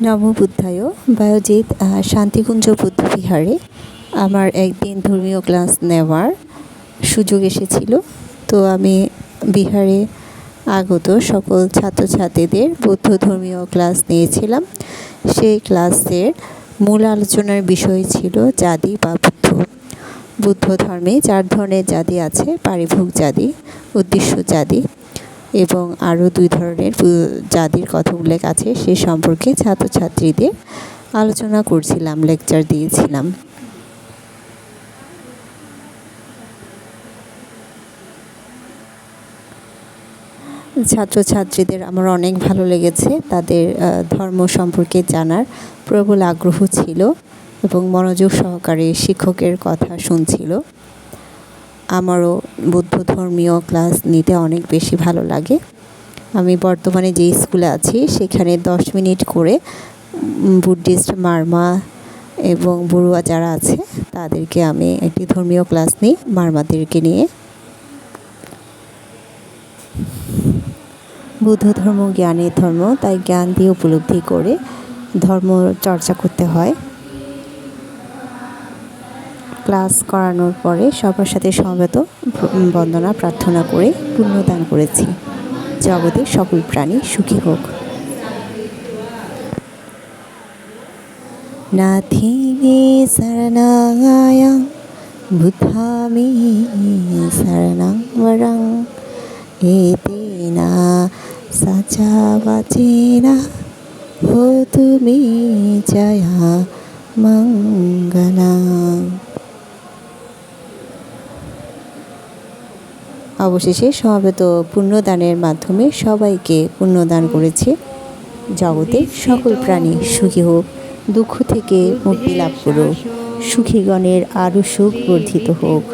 নববুদ্ধায় বায়োজিৎ শান্তিকুঞ্জ বুদ্ধবিহারে আমার একদিন ধর্মীয় ক্লাস নেওয়ার সুযোগ এসেছিল। তো আমি বিহারে আগত সকল ছাত্রছাত্রীদের বৌদ্ধ ধর্মীয় ক্লাস নিয়েছিলাম। সেই ক্লাসের মূল আলোচনার বিষয় ছিল জাতি বা বুদ্ধ ধর্মে 4 ধরনের জাতি আছে: পারিভোগ জাতি, উদ্দেশ্য জাতি এবং আরও 2 ধরনের জাতির কথা উল্লেখ আছে। সে সম্পর্কে ছাত্রছাত্রীদের আলোচনা করছিলাম, লেকচার দিয়েছিলাম। ছাত্রছাত্রীদের আমার অনেক ভালো লেগেছে। তাদের ধর্ম সম্পর্কে জানার প্রবল আগ্রহ ছিল এবং মনোযোগ সহকারে শিক্ষকের কথা শুনছিল। আমারও বৌদ্ধ ধর্মীয় ক্লাস নিতে অনেক বেশি ভালো লাগে। আমি বর্তমানে যে স্কুলে আছি সেখানে 10 মিনিট করে বুদ্ধিস্ট মারমা এবং বড়ুয়া যারা আছে তাদেরকে আমি একটি ধর্মীয় ক্লাস নিই মারমাদেরকে নিয়ে। বুদ্ধ ধর্ম জ্ঞানের ধর্ম, তাই জ্ঞান দিয়ে উপলব্ধি করে ধর্ম চর্চা করতে হয়। ক্লাস করানোর পরে সবার সাথে সমবেত বন্দনা প্রার্থনা করে পুণ্যদান করেছি। জগতের সকল প্রাণী সুখী হোক। নাথিমে শরণাগয়াং বুদ্ধামি শরণং বরং এতেনা সাচা বাচেনা হোতু মে জয়া মঙ্গলং। অবশেষে সমবেত পুণ্যদানের মাধ্যমে সবাইকে পুণ্যদান করেছে। জগতের সকল প্রাণী সুখী হোক, দুঃখ থেকে মুক্তি লাভ করুক, সুখীগণের আরও সুখ বর্ধিত হোক।